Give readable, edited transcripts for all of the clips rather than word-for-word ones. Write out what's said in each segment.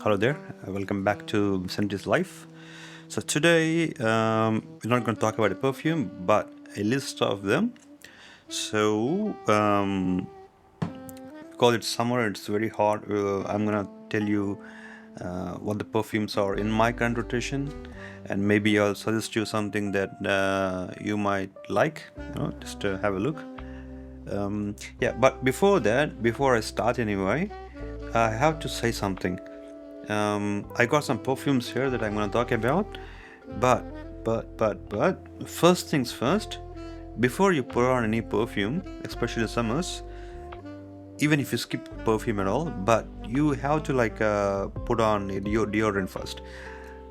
Hello there, welcome back to Vicenti's Life. So today we're not going to talk about a perfume but a list of them. So because it's summer, it's very hot. I'm going to tell you what the perfumes are in my current rotation, and maybe I'll suggest you something that you might like, just to have a look. But before that, before I start anyway, I have to say something. I got some perfumes here that I'm going to talk about, but first things first, before you put on any perfume, especially the summers, even if you skip perfume at all, but you have to put on a deodorant first.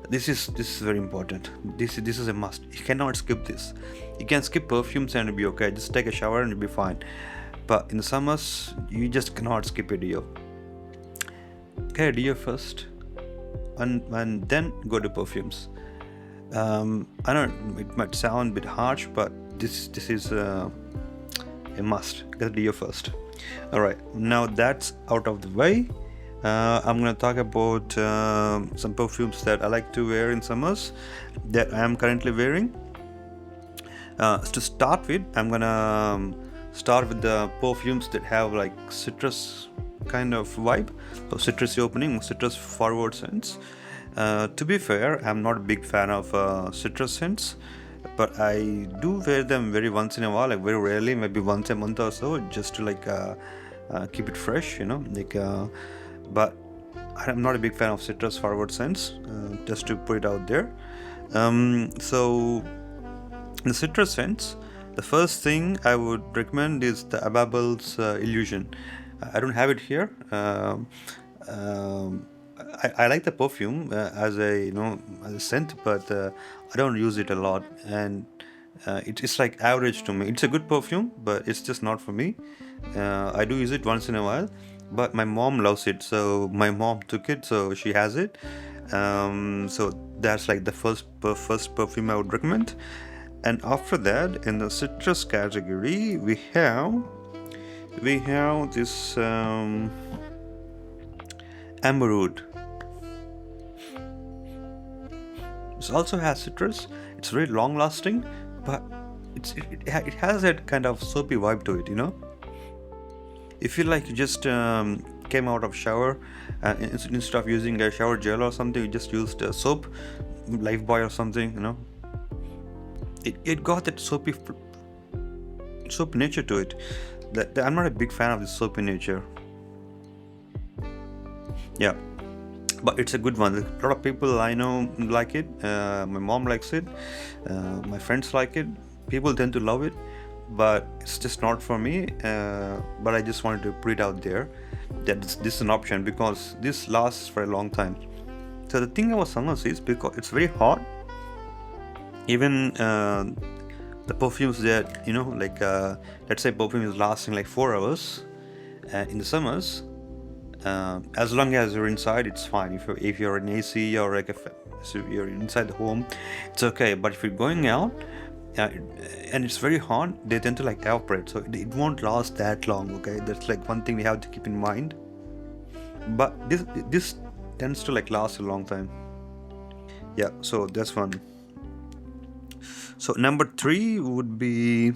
This is very important. This is a must. You cannot skip this. You can skip perfumes and it'll be okay. Just take a shower and you'll be fine. But in the summers, you just cannot skip a deo. Okay, deo first, and then go to perfumes. I know it might sound a bit harsh, but this is a must. Get deo first. All right, now that's out of the way. I'm going to talk about some perfumes that I like to wear in summers that I am currently wearing. To start with, I'm going to start with the perfumes that have like citrus kind of vibe, so citrusy opening, citrus forward scents. To be fair, I'm not a big fan of citrus scents, but I do wear them very once in a while, like very rarely, maybe once a month or so, just to keep it fresh, but I'm not a big fan of citrus forward scents, just to put it out there. So the citrus scents, the first thing I would recommend is the Ababel's Illusion. I don't have it here. I like the perfume as a scent, but I don't use it a lot, and it's like average to me. It's a good perfume, but it's just not for me. I do use it once in a while, but my mom loves it, so my mom took it, so she has it. So that's like the first perfume I would recommend. And after that, in the citrus category, we have this Amberwood. This also has citrus. It's very long lasting, but it has that kind of soapy vibe to it, You feel like you just came out of shower, instead of using a shower gel or something, you just used soap, Lifebuoy or something, It got that soapy nature to it. That I'm not a big fan of the soapy nature. Yeah, but it's a good one. A lot of people I know like it. My mom likes it. My friends like it. People tend to love it, but it's just not for me. But I just wanted to put it out there that this is an option because this lasts for a long time. So the thing about summers is because it's very hot. Even the perfumes that let's say perfume is lasting like 4 hours in the summers. As long as you're inside, it's fine. If you're in AC or so you're inside the home, it's okay. But if you're going out and it's very hot, they tend to evaporate, so it won't last that long. Okay, that's one thing we have to keep in mind. But this tends to last a long time. Yeah, so that's one. So number 3 would be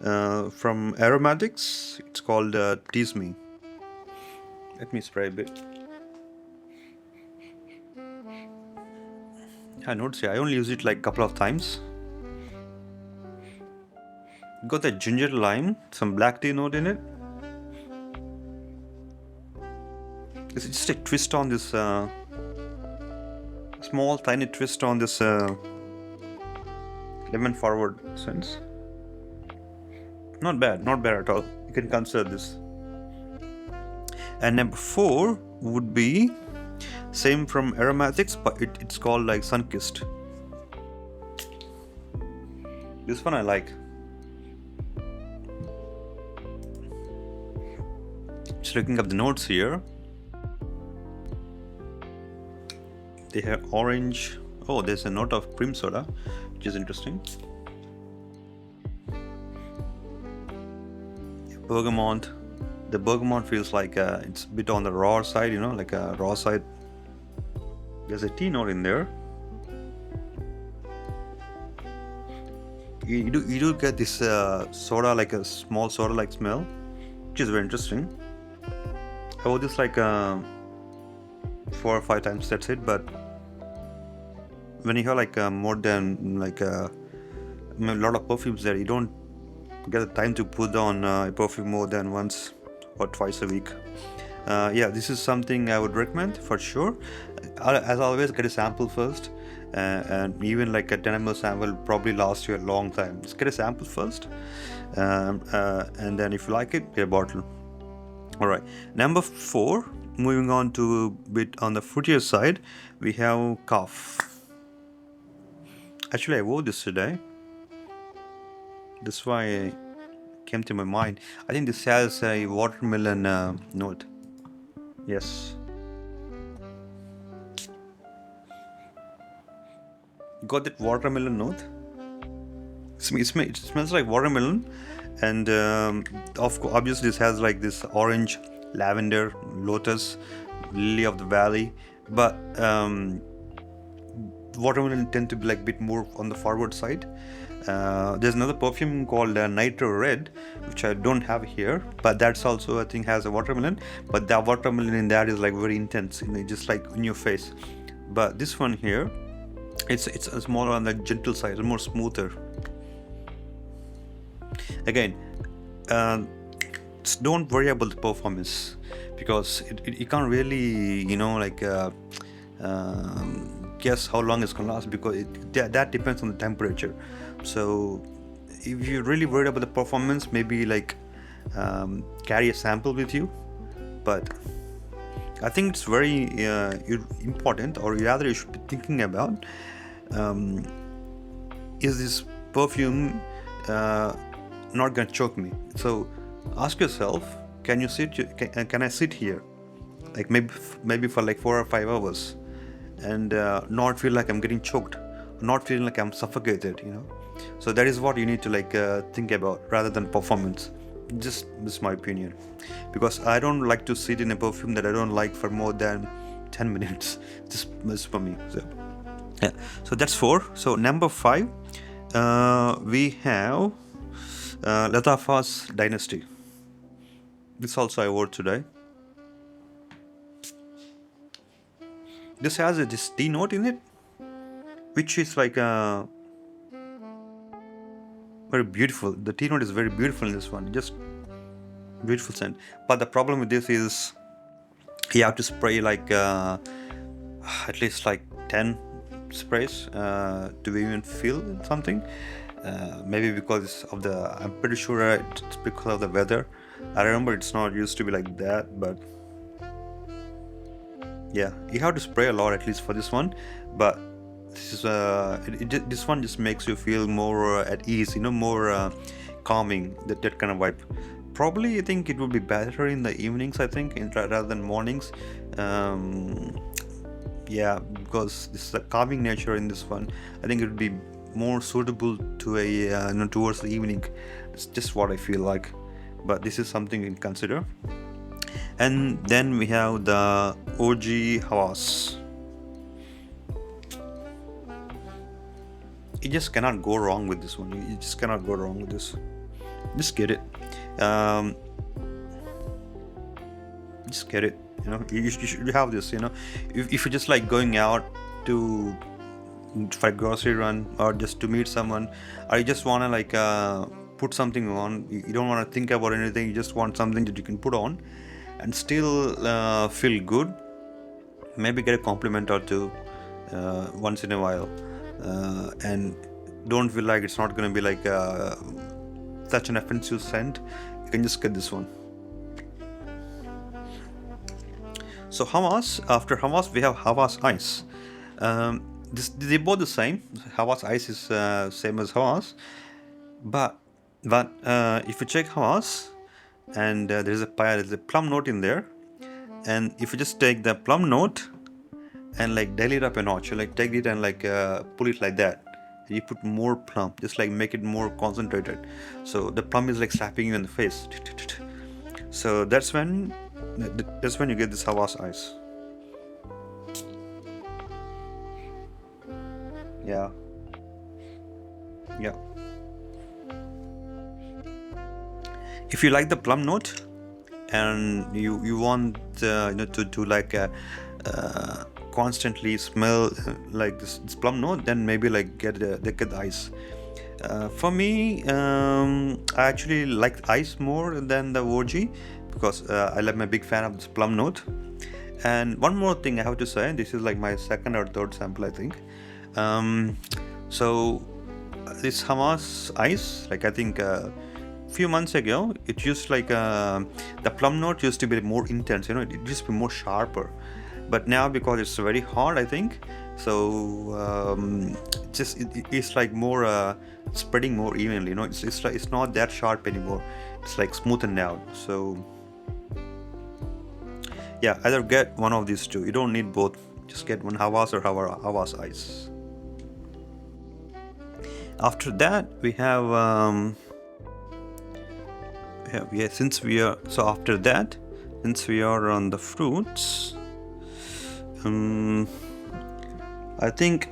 from Aromatix. It's called Tease Me. Let me spray a bit. I noticed I only use it a couple of times. Got that ginger lime, some black tea note in it. It's just a twist on this small tiny twist on this lemon forward scents. Not bad at all. You can consider this. And number 4 would be same from Aromatix, but it's called Sunkissed. This one I like. Just looking up the notes here. They have orange. Oh, there's a note of cream soda, which is interesting. Bergamot, The bergamot feels like it's a bit on the raw side, you know, like a raw side. There's a tea note in there. You do get this soda, like a small soda like smell, which is very interesting. I wore this like 4 or 5 times, that's it. But when you have like more than like a lot of perfumes there, you don't get the time to put on a perfume more than once or twice a week. Yeah, this is something I would recommend for sure. As always, get a sample first, and even like a 10 ml sample will probably last you a long time. Just get a sample first, and then if you like it, get a bottle. All right, number 4. Moving on to a bit on the fruitier side, we have Kaaf. Actually, I wore this today. That's why it came to my mind. I think this has a watermelon note. Yes. Got that watermelon note? It smells like watermelon, and obviously this has like this orange, lavender, lotus, lily of the valley, but watermelon tend to be like a bit more on the forward side. There's another perfume called Nitro Red, which I don't have here, but that's also I think has a watermelon, but that watermelon in that is like very intense, you know, just like in your face. But this one here, it's a smaller on the gentle side, more smoother. Again, don't worry about the performance, because you can't really, you know, like guess how long it's gonna last, because that depends on the temperature. So if you're really worried about the performance, maybe like carry a sample with you. But I think it's very important, or rather you should be thinking about, is this perfume not gonna choke me? So ask yourself, can I sit here like maybe for like 4 or 5 hours and not feel like I'm getting choked, not feeling like I'm suffocated, you know? So that is what you need to like think about, rather than performance. Just this is my opinion, because I don't like to sit in a perfume that I don't like for more than 10 minutes. Just for me. So yeah, so that's 4. So number 5, we have Lattafa Dynasty. This also I wore today. This has this tea note in it, which is like very beautiful. The tea note is very beautiful in this one, just beautiful scent. But the problem with this is you have to spray like at least like 10 sprays to even feel something. Maybe because of I'm pretty sure it's because of the weather. I remember it's not used to be like that, but yeah, you have to spray a lot at least for this one. But this is this one just makes you feel more at ease, you know, more calming, that kind of vibe. Probably I think it would be better in the evenings, I think, rather than mornings. Yeah, because this is a calming nature in this one. I think it would be more suitable to a you know, towards the evening. It's just what I feel like. But this is something you can consider. And then we have the OG Hawas. You just cannot go wrong with this one. You just cannot go wrong with this. Just get it. Just get it. You know, you should have this. You know, if you're just like going out for a grocery run, or just to meet someone, or you just want to like put something on. You don't want to think about anything. You just want something that you can put on and still feel good. Maybe get a compliment or two once in a while, and don't feel like it's not going to be like such an offensive scent. You can just get this one. So Hawas, after Hawas we have Hawas Ice. They're both the same. Hawas Ice is same as Hawas, but if you check Hawas, and there's a plum note in there, and if you just take the plum note and like dial it up a notch, you like take it and like pull it like that, and you put more plum, just like make it more concentrated, so the plum is like slapping you in the face. So that's when you get this Hawas Ice. Yeah. Yeah. If you like the plum note and you want to like constantly smell like this plum note, then maybe like get the ice. For me, I actually like ice more than the OG because I'm a big fan of this plum note. And one more thing I have to say, this is like my second or third sample, I think. So this Hamas Ice, like I think few months ago, it used like the plum note used to be more intense, it used to be more sharper. But now because it's very hot, I think, so it's like more spreading more evenly. It's not that sharp anymore. It's like smoothened out. So yeah, either get one of these two. You don't need both. Just get one Hawas or Hawas Ice. After that, we have since we are on the fruits, I think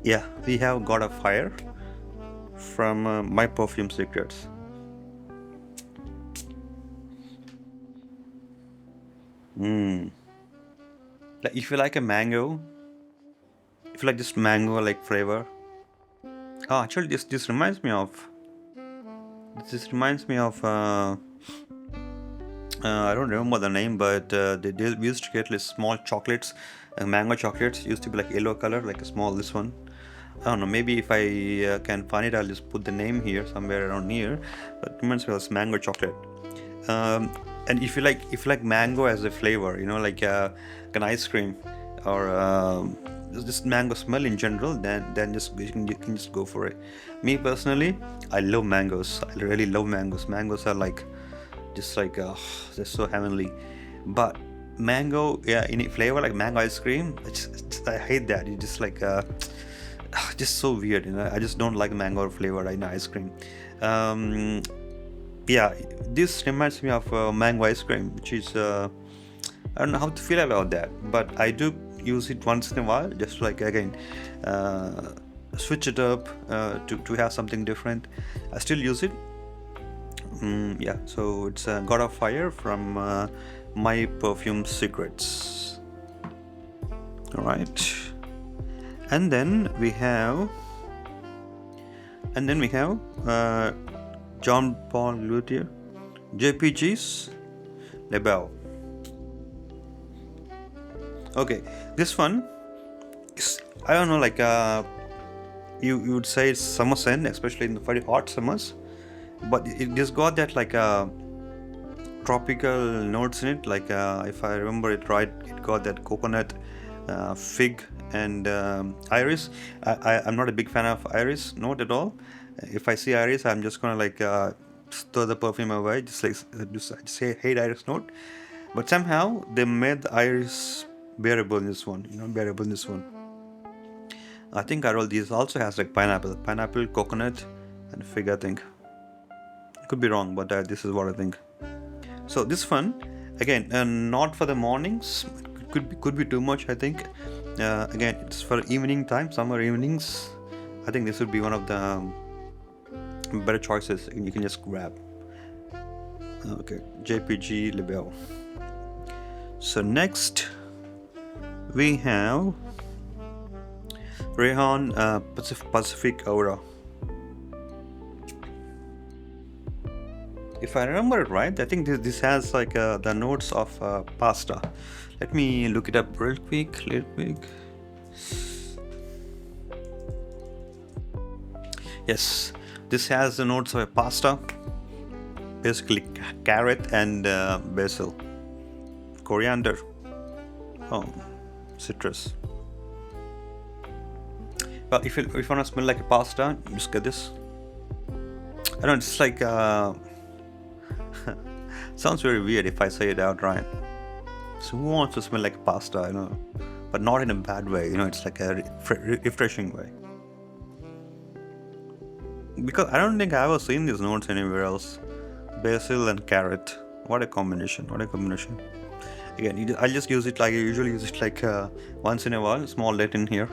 we have got a fire from My Perfume Secrets. Like if you like a mango, if you like just mango like flavor. Oh, actually, this reminds me of. I don't remember the name, but we used to get like small chocolates, mango chocolates. Used to be like yellow color, like a small this one. I don't know. Maybe if I can find it, I'll just put the name here somewhere around here. But it reminds me of this mango chocolate. And if you like mango as a flavor, like an ice cream or just mango smell in general, then you can just go for it. Me personally, I love mangoes. I really love mangoes. Mangoes are like just like they're so heavenly. But mango, in a flavor like mango ice cream, I hate that. It's just like just so weird. I just don't like mango flavor in ice cream. This reminds me of mango ice cream, which is I don't know how to feel about that, but I do use it once in a while, just like again switch it up to have something different. I still use it. So it's got a fire from My Perfume Secrets. All right, and then we have Jean Paul Gaultier, JPG's Le Beau. Okay, this one is, I don't know, like you would say it's summer scent, especially in the very hot summers, but it just got that like tropical notes in it. Like if I remember it right, it got that coconut, fig, and iris. I'm not a big fan of iris note at all. If I see iris, I'm just gonna like throw the perfume away, just say hate iris note. But somehow they made the iris bearable in this one. I think these also has like pineapple, coconut, and fig. I think could be wrong, but this is what I think. So this one again, not for the mornings. Could be too much. I think again it's for evening time, summer evenings. I think this would be one of the better choices you can just grab. Okay, JPG Le Beau. So next we have Rayhaan Pacific Aura. If I remember it right, I think this has like the notes of pasta. Let me look it up real quick. Yes, this has the notes of a pasta, basically carrot and basil, coriander, citrus. Well, if you want to smell like a pasta, just get this. I don't know, it's like sounds very weird if I say it outright. So who wants to smell like pasta, but not in a bad way, it's like a refreshing way. Because I don't think I've ever seen these notes anywhere else. Basil and carrot. What a combination! What a combination! Again, I just use it like I usually use it like once in a while. Small let in here.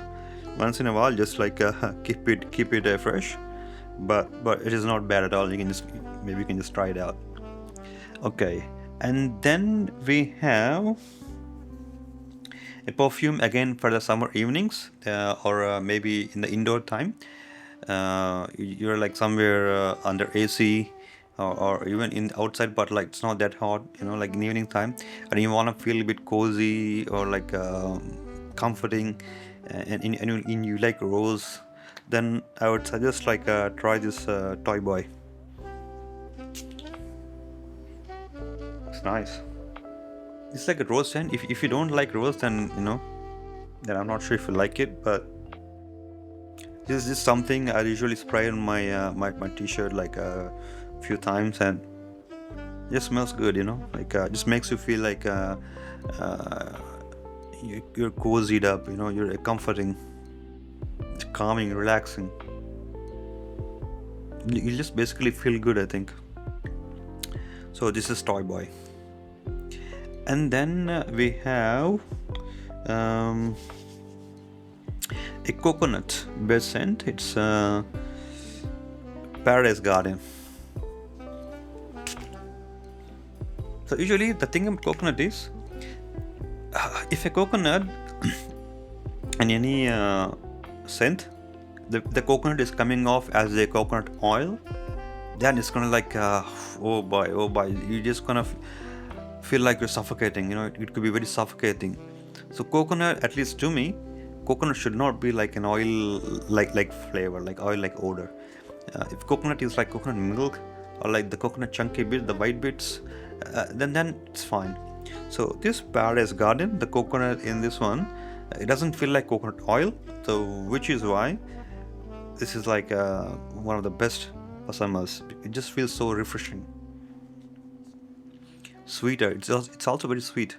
Once in a while, just like keep it fresh. But it is not bad at all. You can just maybe you can just try it out. Okay, and then we have a perfume again for the summer evenings or maybe in the indoor time. You're like somewhere under AC or even in outside, but like it's not that hot, like in evening time, and you want to feel a bit cozy or like comforting, and you like rose, then I would suggest like try this Toy Boy. It's nice. It's like a rose scent. If you don't like rose, then then I'm not sure if you like it, but this is just something I usually spray on my my t-shirt like a few times, and it just smells good, like just makes you feel like you're cozied up, you're comforting, it's calming, relaxing. You just basically feel good, I think. So this is Toy Boy. And then we have a coconut bed scent. It's Paradise Garden. So usually the thing about coconut is, if a coconut in any scent, the coconut is coming off as a coconut oil, then it's gonna like oh boy, you just gonna feel like you're suffocating. It could be very suffocating. So coconut, at least to me, coconut should not be like an oil like flavor, like oil like odor. If coconut is like coconut milk or like the coconut chunky bit, the white bits, then it's fine. So this Paradise Garden, the coconut in this one, it doesn't feel like coconut oil, so which is why this is like one of the best for summers. It just feels so refreshing. Sweeter, it's also very sweet.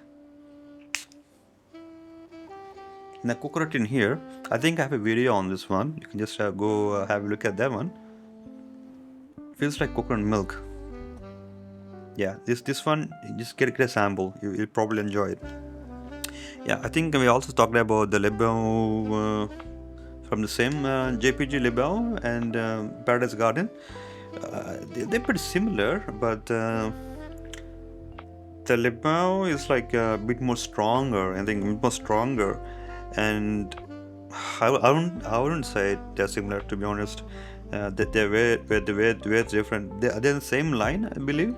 And the coconut in here, I think I have a video on this one. You can just go have a look at that one. Feels like coconut milk. Yeah, this one, just get a sample. You'll probably enjoy it. Yeah, I think we also talked about the beau from the same JPG beau and Paradise Garden. They're pretty similar, but the beau is like a bit more stronger. I think a bit more stronger, and I wouldn't say they're similar, to be honest. That the way it's different. They're the same line, I believe,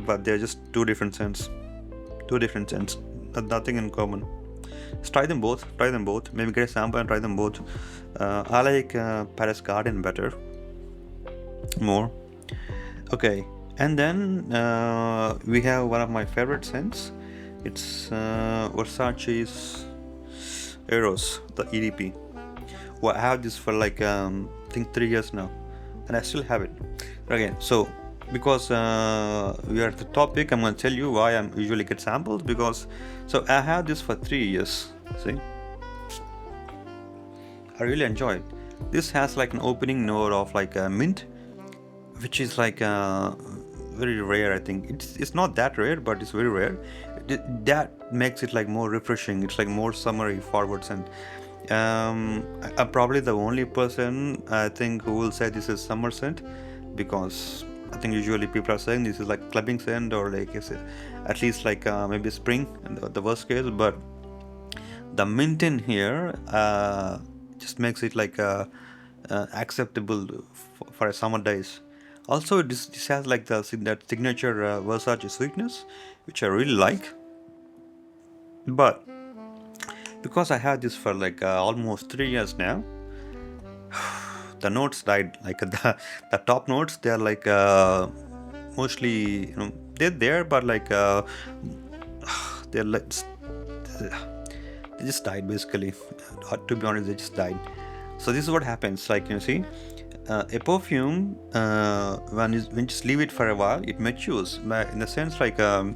but they're just two different scents. Nothing in common. Just try them both. Maybe get a sample and try them both. I like Paradise Garden better. More. Okay, and then we have one of my favorite scents. It's Versace's Eros, the EDP. Well, I have this for like I think 3 years now, and I still have it. Again, so because we are at the topic, I'm going to tell you why I usually get samples. Because so I have this for 3 years. See, I really enjoy it. This has like an opening note of like mint, which is like very rare. I think it's not that rare, but it's very rare. That makes it like more refreshing. It's like more summery forwards, and I'm probably the only person I think who will say this is summer scent, because I think usually people are saying this is like clubbing scent or like at least like maybe spring in the worst case. But the mint in here just makes it like acceptable for a summer days. Also, this has like that signature Versace sweetness, which I really like. But because I had this for like almost 3 years now, the notes died. Like the top notes, they're like mostly they're there, but like they're like they just died basically. To be honest, they just died. So this is what happens. Like see, a perfume when you just leave it for a while, it matures. In the sense like a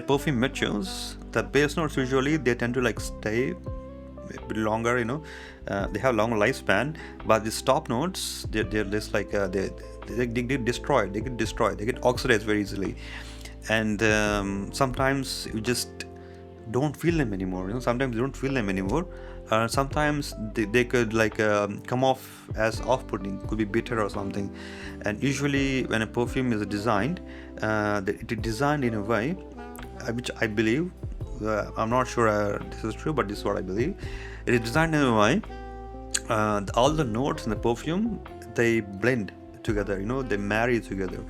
perfume matures, the base notes usually they tend to like stay a bit longer, you know. They have longer lifespan, but these top notes, they're just like they get destroyed. They get oxidized very easily, and sometimes you just don't feel them anymore. You know, sometimes you don't feel them anymore. Sometimes they could like come off as off-putting, could be bitter or something. And usually when a perfume is designed, it is designed in a way which I believe, I'm not sure this is true, but this is what I believe. It is designed in a way all the notes in the perfume, they blend together, you know, they marry together,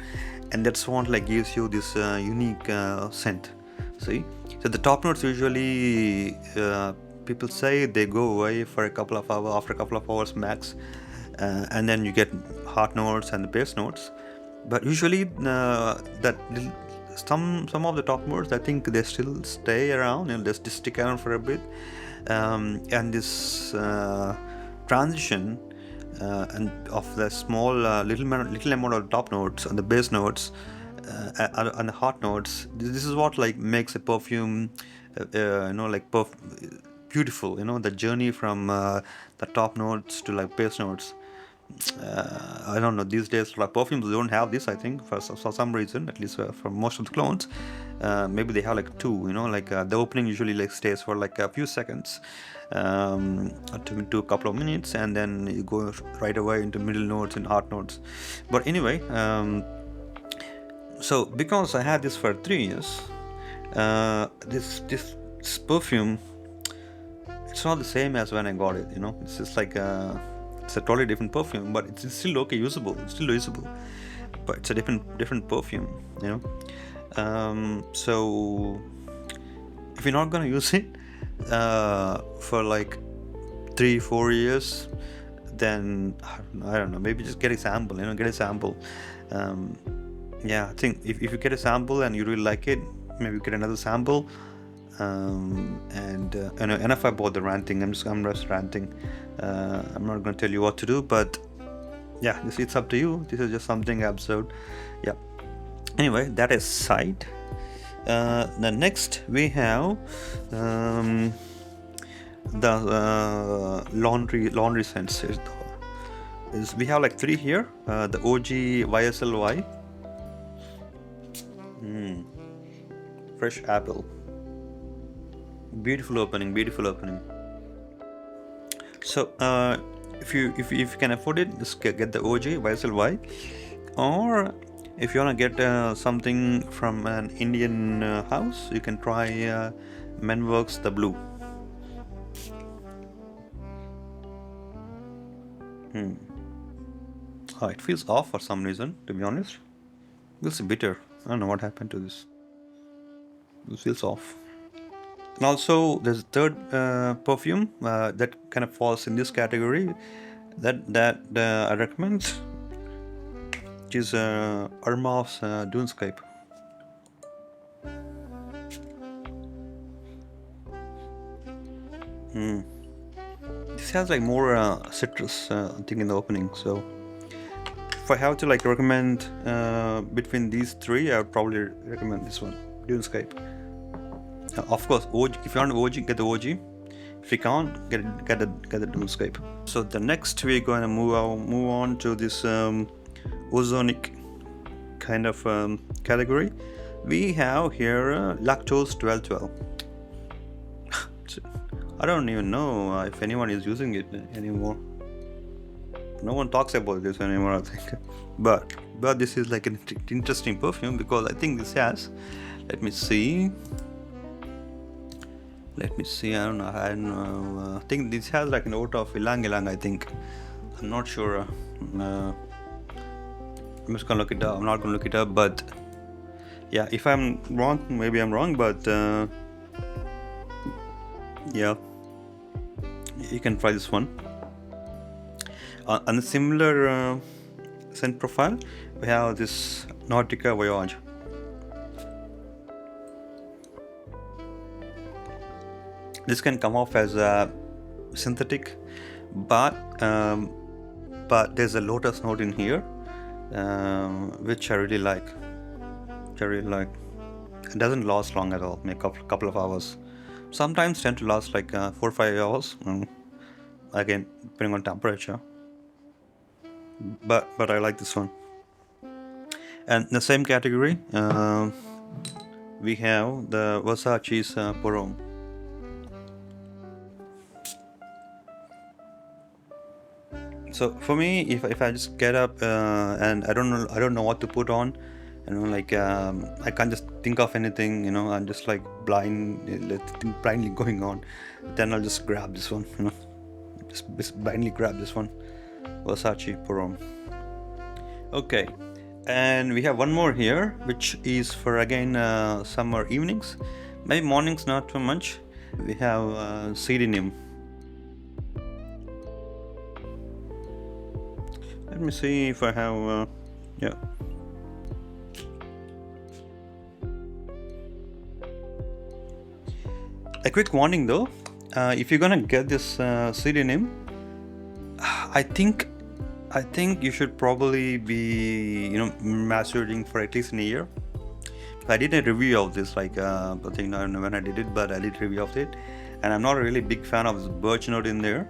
and that's what like gives you this unique scent. See, so the top notes usually people say they go away for a couple of hours, after a couple of hours max, and then you get hot notes and the base notes. But usually that some of the top notes, I think they still stay around, and they stick around for a bit, and this transition and of the small little amount of top notes and the base notes and the hot notes, this is what like makes a perfume you know, like beautiful, you know, the journey from the top notes to like base notes. I don't know, these days like perfumes don't have this, I think, for some reason, at least for most of the clones. Maybe they have like two, you know, like the opening usually like stays for like a few seconds to a couple of minutes, and then you go right away into middle notes and hot notes. But anyway, so because I had this for 3 years, this perfume, it's not the same as when I got it, you know. It's just like it's a totally different perfume, but it's still okay, usable. It's still usable, but it's a different perfume, you know. So if you're not gonna use it for like 3-4 years, then I don't know, maybe just get a sample, you know, get a sample. Yeah, I think if you get a sample and you really like it, maybe get another sample. And enough about the ranting. I'm just ranting. I'm not going to tell you what to do, but yeah, it's up to you. This is just something absurd. Yeah. Anyway, that is side. The next we have the laundry scents. We have like 3 here. The OG YSLY, fresh apple. Beautiful opening. So if you can afford it, just get the OG YSLY, or if you want to get something from an Indian house, you can try MenWorks The Bleu. Oh, it feels off for some reason, to be honest. It feels bitter. I don't know what happened to this. It feels off. And also there's a third perfume that kind of falls in this category that I recommend, which is Armaf Dunescape. This has like more citrus I think in the opening. So if I have to like recommend between these 3, I would probably recommend this one, Dunescape. Of course, OG, if you want OG, get the OG. If you can't, get the Dunescape. So the next we're going to move on to this ozonic kind of category. We have here Lactose 1212. I don't even know if anyone is using it anymore. No one talks about this anymore, I think. But this is like an interesting perfume, because I think this has, let me see, I don't know, I think this has like an note of ilang ilang, I think. I'm not sure. I'm just gonna look it up. I'm not gonna look it up, but yeah, if I'm wrong, maybe I'm wrong, but yeah, you can try this one. On a similar scent profile, we have this Nautica Voyage. This can come off as a synthetic, but there's a lotus note in here, which I really like. It doesn't last long at all, maybe a couple of hours. Sometimes tend to last like 4-5 hours. Again, depending on temperature. But I like this one. And in the same category, we have the Versace's Homme. So for me, if I just get up and I don't know what to put on, like I can't just think of anything, I'm just like blindly going on, then I'll just grab this one, just blindly grab this one, Versace Homme. Okay, and we have one more here, which is for again summer evenings, maybe mornings not too much. We have CDNIM. Let me see if I have yeah. A quick warning though, if you're gonna get this CDNIM, I think you should probably be masturbating for at least a year. I did a review of this, like I think I don't know when I did it, but I did a review of it, and I'm not a really big fan of this birch note in there,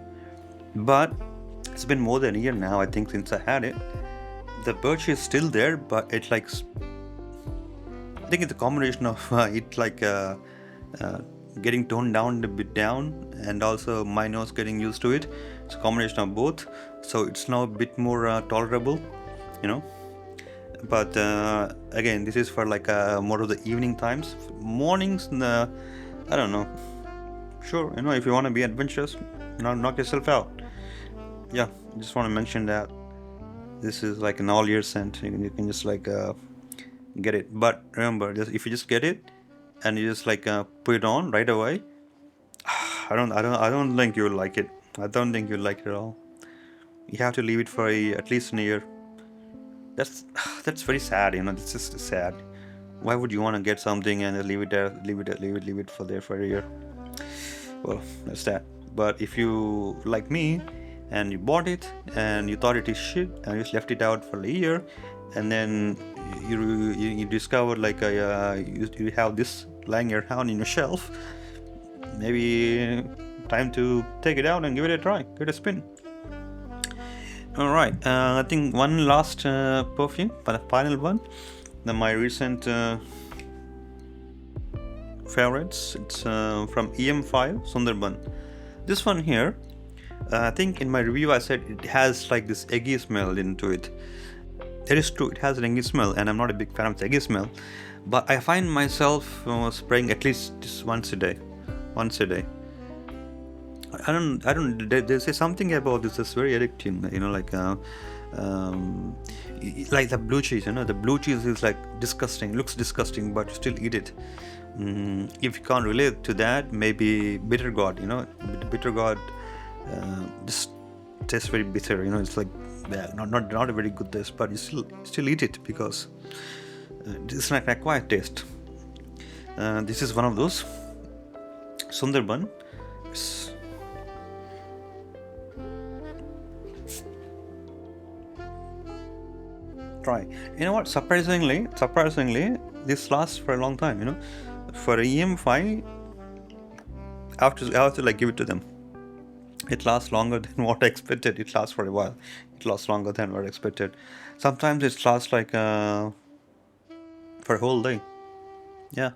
but it's been more than a year now, I think, since I had it. The birch is still there, but it's like, I think it's a combination of it like getting toned down a bit down, and also my nose getting used to it. It's a combination of both, so it's now a bit more tolerable, but again, this is for like more of the evening times. Mornings, I don't know. Sure, if you want to be adventurous, knock yourself out. Yeah, just want to mention that this is like an all year scent. You can just like get it, but remember, if you just get it and you just like put it on right away, I don't think you'll like it. I don't think you'll like it at all. You have to leave it for at least a year. That's very sad, It's just sad. Why would you want to get something and leave it there, leave it for a year? Well, that's that. But if you like me and you bought it and you thought it is shit and you just left it out for a year, and then you discovered like you have this lying around in your shelf, maybe time to take it out and give it a try, give it a spin. Alright, I think one last perfume, but a final one, my recent favorites. It's from EM5 Sundarban. This one here, I think in my review I said it has like this eggy smell into it. It is true, it has an eggy smell, and I'm not a big fan of the eggy smell, but I find myself spraying at least just once a day. I don't. They say something about this is very addicting. Like the blue cheese. The blue cheese is like disgusting. Looks disgusting, but you still eat it. If you can't relate to that, maybe bitter gourd. Bitter gourd just tastes very bitter. It's like not a very good taste, but you still eat it because it's like an acquired taste. This is one of those. Sundarban. Try. You know what? Surprisingly, this lasts for a long time. For EM5, I have to like give it to them. It lasts longer than what I expected. It lasts for a while. It lasts longer than what I expected. Sometimes it lasts like for a whole day. Yeah,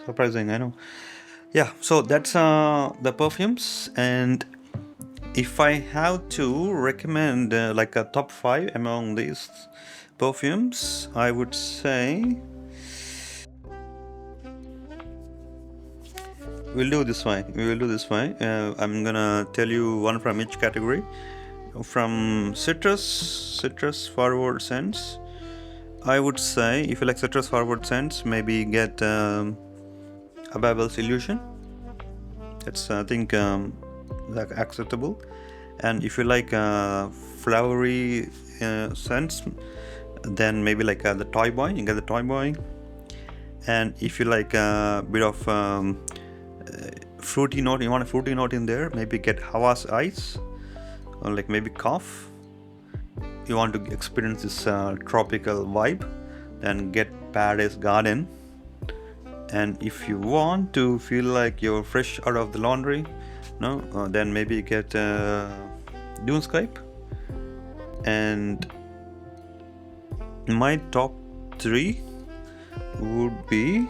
surprising, I know. Yeah, so that's the perfumes, and if I have to recommend like a top 5 among these perfumes, I would say we'll do this way. I'm gonna tell you one from each category. From citrus forward scents, I would say if you like citrus forward scents, maybe get Ababel Illusion. That's I think like acceptable. And if you like flowery scents, then maybe like the Toy Boy. You get the Toy Boy. And if you like a bit of fruity note, you want a fruity note in there, maybe get Hawas Ice, or like maybe Kaaf. You want to experience this tropical vibe, then get Paradise Garden. And if you want to feel like you're fresh out of the laundry, then maybe get Dunescape. And my top 3 would be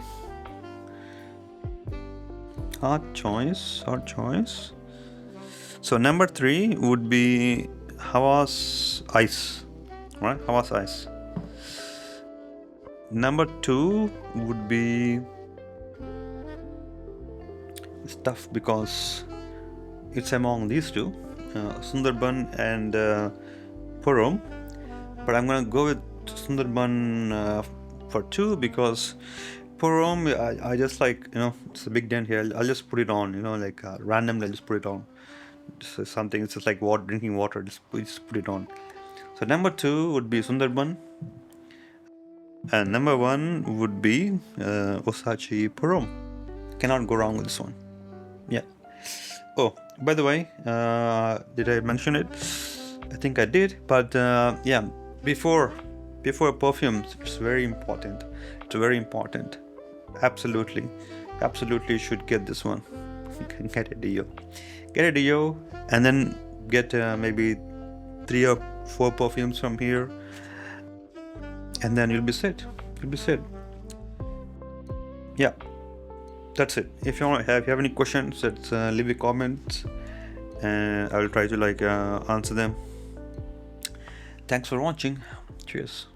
hard choice. So number 3 would be Hawas Ice, right? Hawas Ice. Number 2 would be, it's tough because it's among these two, Sundarban and Homme. But I'm gonna go with Sundarban for 2 because Homme, I just like, it's a big dent here. I'll just put it on, like randomly. I'll just put it on. It's something. It's just like drinking water. Just put it on. So number 2 would be Sundarban, and number 1 would be Versace Homme. Cannot go wrong with this one. Yeah. Oh, by the way, did I mention it? I think I did. But yeah, before perfumes, it's very important. It's very important. Absolutely should get this one. Get a Deo, and then get maybe 3 or 4 perfumes from here, and then you'll be set. Yeah, that's it. If you have any questions, let's leave a comment, and I will try to answer them. Thanks for watching. Cheers.